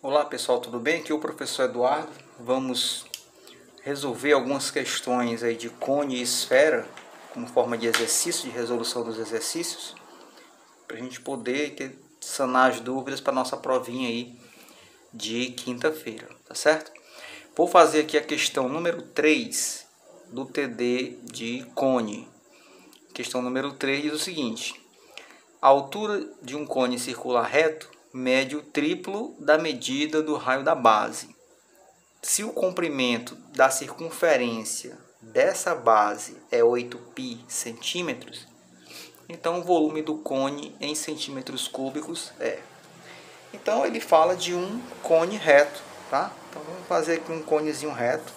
Olá pessoal, tudo bem? Aqui é o professor Eduardo. Vamos resolver algumas questões aí de cone e esfera como forma de exercício, de resolução dos exercícios, para a gente poder sanar as dúvidas para nossa provinha aí de quinta-feira, tá certo? Vou fazer aqui a questão número 3 do TD de cone. Questão número 3 diz o seguinte: a altura de um cone circular reto mede o triplo da medida do raio da base. Se o comprimento da circunferência dessa base é 8π centímetros, então o volume do cone em centímetros cúbicos é. Então ele fala de um cone reto, tá? Então vamos fazer aqui um conezinho reto,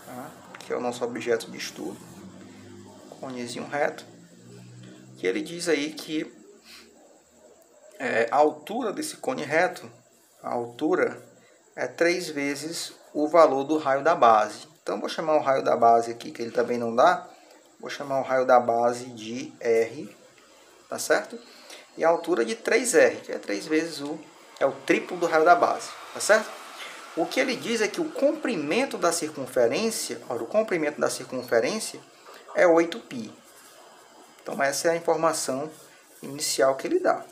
tá? Que é o nosso objeto de estudo. Conezinho reto. Que ele diz aí que a altura desse cone reto, a altura é 3 vezes o valor do raio da base. Então vou chamar o raio da base aqui, que ele também não dá. Vou chamar o raio da base de R, tá certo? E a altura de 3R, que é 3 vezes é o triplo do raio da base, tá certo? O que ele diz é que o comprimento da circunferência, olha, o comprimento da circunferência é 8π. Então essa é a informação inicial que ele dá.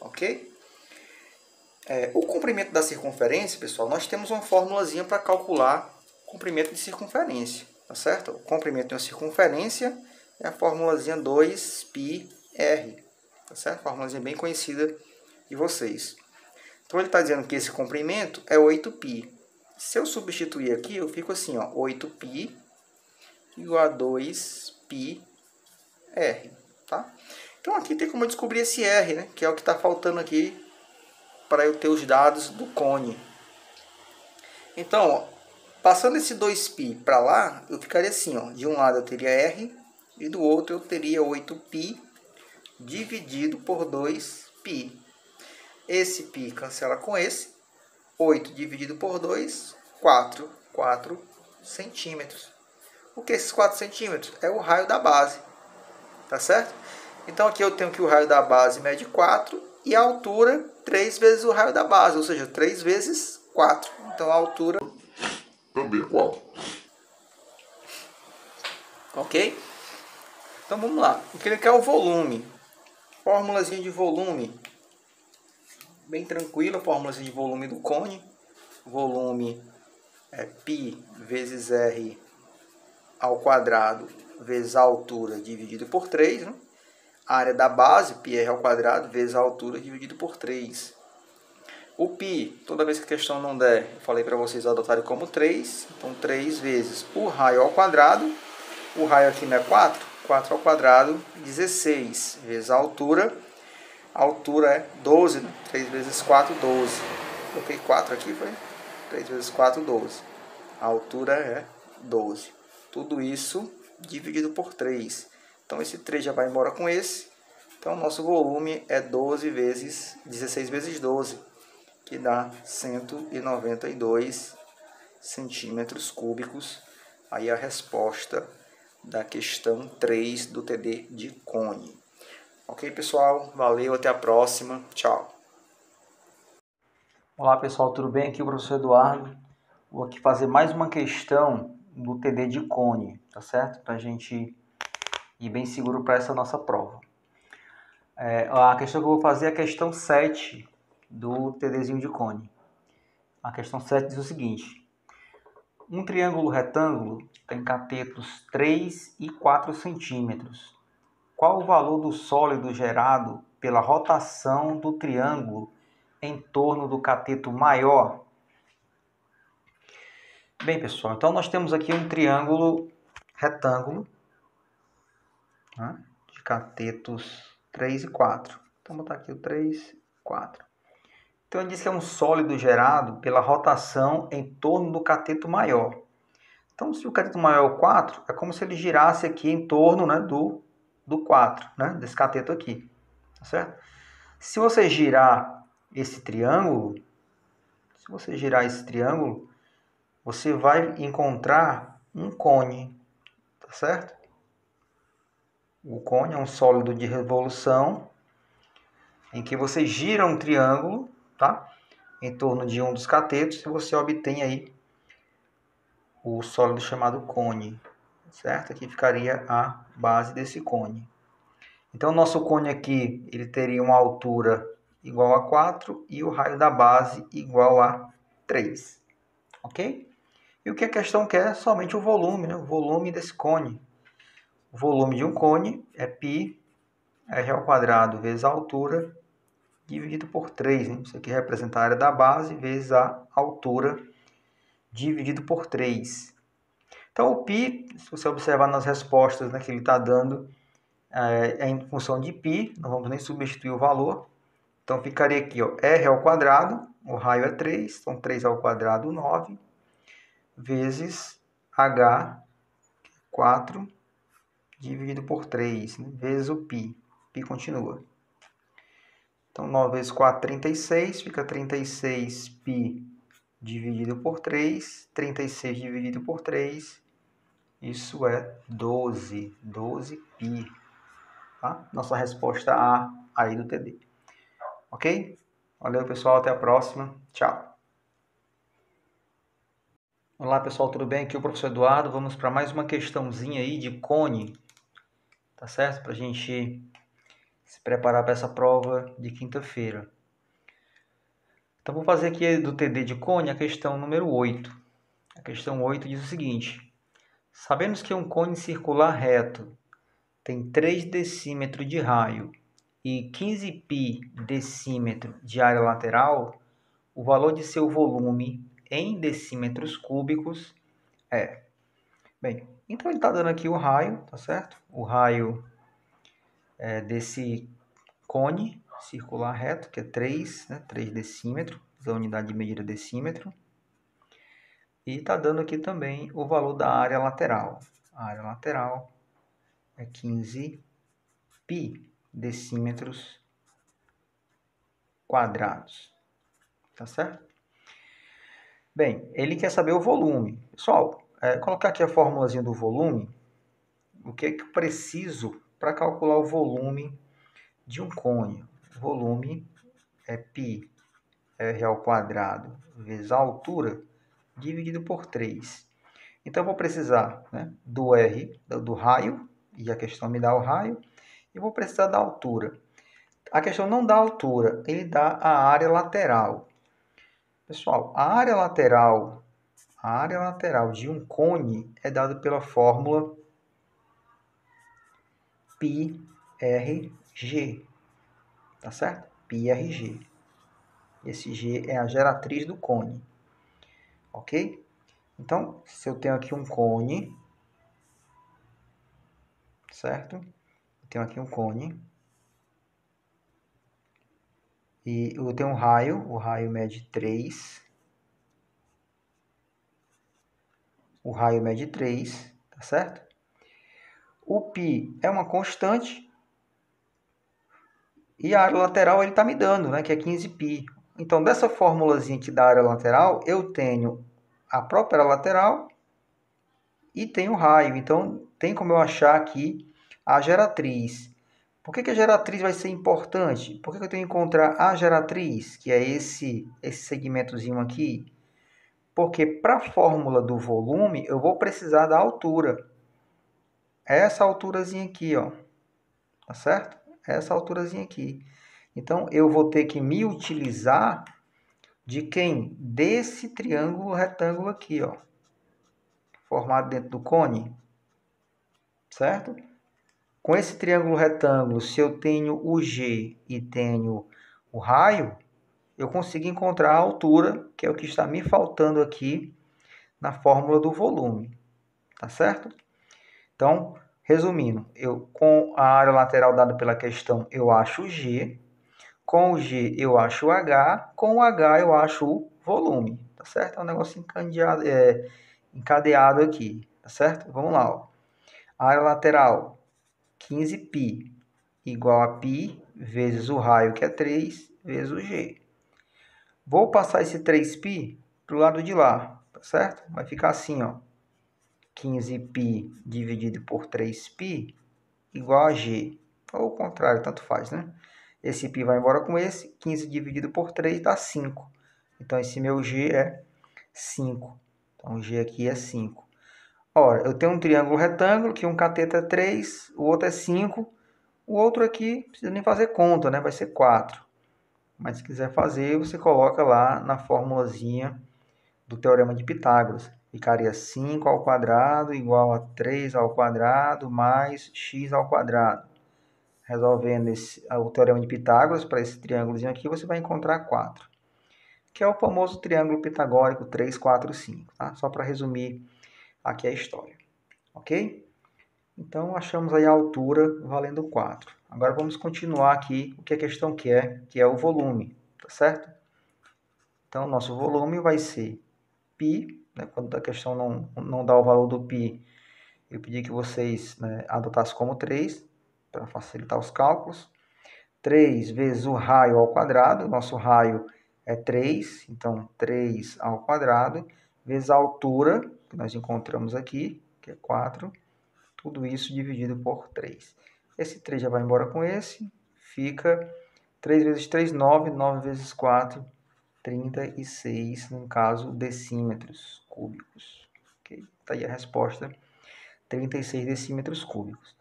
Ok? O comprimento da circunferência, pessoal, nós temos uma formulazinha para calcular o comprimento de circunferência, tá certo? O comprimento de uma circunferência é a formulazinha 2πr, tá certo? Formulazinha bem conhecida de vocês. Então ele está dizendo que esse comprimento é 8π. Se eu substituir aqui, eu fico assim, ó, 8π igual a 2πr, tá? Então aqui tem como eu descobrir esse R, né? Que é o que está faltando aqui para eu ter os dados do cone. Então, ó, passando esse 2π para lá, eu ficaria assim, ó, de um lado eu teria R e do outro eu teria 8π dividido por 2π. Esse π cancela com esse. 8 dividido por 2, 4 centímetros. O que é esses 4 centímetros? É o raio da base, tá certo? Então aqui eu tenho que o raio da base mede 4 e a altura 3 vezes o raio da base, ou seja, 3 vezes 4. Então a altura também é 4. Ok? Então vamos lá. O que ele quer é o volume. Fórmulazinha de volume. Bem tranquila, fórmulazinha de volume do cone. Volume é π vezes r ao quadrado vezes a altura dividido por 3, né? A área da base, πr ao quadrado, vezes a altura dividido por 3. O π, toda vez que a questão não der, eu falei para vocês adotarem como 3. Então, 3 vezes o raio ao quadrado. O raio aqui não é 4? 4 ao quadrado, 16. Vezes a altura. A altura é 12, né? 3 vezes 4, 12. Coloquei 4 aqui, foi? 3 vezes 4, 12. A altura é 12. Tudo isso dividido por 3. Então, esse 3 já vai embora com esse. Então, o nosso volume é 12 vezes 16 vezes 12, que dá 192 centímetros cúbicos. Aí a resposta da questão 3 do TD de cone. Ok, pessoal? Valeu, até a próxima. Tchau. Olá, pessoal, tudo bem? Aqui é o professor Eduardo. Vou aqui fazer mais uma questão do TD de cone, tá certo? Para a gente ir bem seguro para essa nossa prova. A questão que eu vou fazer é a questão 7 do TDzinho de cone. A questão 7 diz o seguinte: um triângulo retângulo tem catetos 3 e 4 centímetros. Qual o valor do sólido gerado pela rotação do triângulo em torno do cateto maior? Bem, pessoal, então nós temos aqui um triângulo retângulo, né, de catetos 3 e 4. Então, vou botar aqui o 3 e 4. Então, ele diz que é um sólido gerado pela rotação em torno do cateto maior. Então, se o cateto maior é o 4, é como se ele girasse aqui em torno, né, do 4, né, desse cateto aqui. Tá certo? Se você girar esse triângulo, você vai encontrar um cone, tá certo? O cone é um sólido de revolução em que você gira um triângulo, tá? em torno de um dos catetos e você obtém aí o sólido chamado cone, certo? Aqui ficaria a base desse cone. Então, o nosso cone aqui, ele teria uma altura igual a 4 e o raio da base igual a 3, ok? E o que a questão quer é somente o volume, né? O volume desse cone. O volume de um cone é π r² vezes a altura dividido por 3. Né? Isso aqui representa a área da base vezes a altura dividido por 3. Então, o π, se você observar nas respostas, né, que ele está dando, é em função de π, não vamos nem substituir o valor. Então, ficaria aqui, ó, r², o raio é 3, então 3² 9, vezes h, 4, dividido por 3, né, vezes o π. Π continua. Então, 9 vezes 4, 36, fica 36π dividido por 3, 36 dividido por 3, isso é 12, 12π. Tá? Nossa resposta A aí do TD. Ok? Valeu, pessoal. Até a próxima. Tchau. Olá, pessoal. Tudo bem? Aqui é o professor Eduardo. Vamos para mais uma questãozinha aí de cone. Tá certo? Para a gente se preparar para essa prova de quinta-feira. Então, vou fazer aqui do TD de cone a questão número 8. A questão 8 diz o seguinte. Sabemos que um cone circular reto tem 3 decímetros de raio e 15π decímetro de área lateral, o valor de seu volume em decímetros cúbicos é... Bem, então ele está dando aqui o raio, tá certo? O raio desse cone circular reto, que é 3, né? 3 decímetros, a unidade de medida decímetro. E está dando aqui também o valor da área lateral. A área lateral é 15π decímetros quadrados. Tá certo? Bem, ele quer saber o volume. Pessoal, colocar aqui a formulazinha do volume. O que é que eu preciso para calcular o volume de um cone? O volume é π r² vezes a altura dividido por 3. Então, eu vou precisar, né, do R, do raio, e a questão me dá o raio, e vou precisar da altura. A questão não dá a altura, ele dá a área lateral. Pessoal, a área lateral de um cone é dada pela fórmula πRG, tá certo? πRG. Esse G é a geratriz do cone, ok? Então, se eu tenho aqui um cone, certo? Eu tenho aqui um cone. E eu tenho um raio, o raio mede 3. O raio mede 3, tá certo? O π é uma constante. E a área lateral ele está me dando, né, que é 15π. Então, dessa formulazinha aqui da área lateral, eu tenho a própria área lateral e tenho o raio. Então, tem como eu achar aqui a geratriz. Por que a geratriz vai ser importante? Por que eu tenho que encontrar a geratriz, que é esse segmentozinho aqui? Porque para a fórmula do volume, eu vou precisar da altura. Essa alturazinha aqui, ó. Tá certo? Essa alturazinha aqui. Então, eu vou ter que me utilizar de quem? Desse triângulo retângulo aqui, ó. Formado dentro do cone. Certo? Com esse triângulo retângulo, se eu tenho o G e tenho o raio, eu consigo encontrar a altura, que é o que está me faltando aqui na fórmula do volume. Tá certo? Então, resumindo, com a área lateral dada pela questão, eu acho o G. Com o G, eu acho o H. Com o H, eu acho o volume. Tá certo? É um negócio encadeado aqui. Tá certo? Vamos lá. Ó. A área lateral, 15π, igual a π vezes o raio, que é 3, vezes o G. Vou passar esse 3π para o lado de lá. Tá certo? Vai ficar assim, ó. 15π dividido por 3π igual a G. Ou o contrário, tanto faz, né? Esse π vai embora com esse. 15 dividido por 3 dá 5. Então, esse meu G é 5. Então, o G aqui é 5. Ora, eu tenho um triângulo retângulo, que um cateto é 3, o outro é 5. O outro aqui, não precisa nem fazer conta, né? Vai ser 4. Mas se quiser fazer, você coloca lá na formulazinha do Teorema de Pitágoras. Ficaria 5 ao quadrado igual a 3 ao quadrado mais x ao quadrado. Resolvendo o Teorema de Pitágoras para esse triângulozinho aqui, você vai encontrar 4. Que é o famoso triângulo pitagórico 3, 4, 5. Tá? Só para resumir aqui a história. Ok? Então, achamos aí a altura valendo 4. Agora, vamos continuar aqui o que a questão quer, que é o volume. Tá certo? Então, nosso volume vai ser π, né? Quando a questão não dá o valor do π, eu pedi que vocês, né, adotassem como 3, para facilitar os cálculos. 3 vezes o raio ao quadrado, nosso raio é 3, então 3 ao quadrado, vezes a altura, que nós encontramos aqui, que é 4, tudo isso dividido por 3. Esse 3 já vai embora com esse, fica 3 vezes 3, 9, 9 vezes 4, 36, no caso, decímetros cúbicos. Okay? Tá aí a resposta, 36 decímetros cúbicos.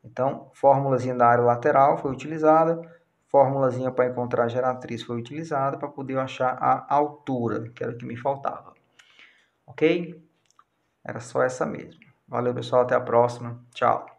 Então, fórmulazinha da área lateral foi utilizada, fórmulazinha para encontrar a geratriz foi utilizada para poder achar a altura, que era o que me faltava. Ok? Era só essa mesmo. Valeu, pessoal. Até a próxima. Tchau.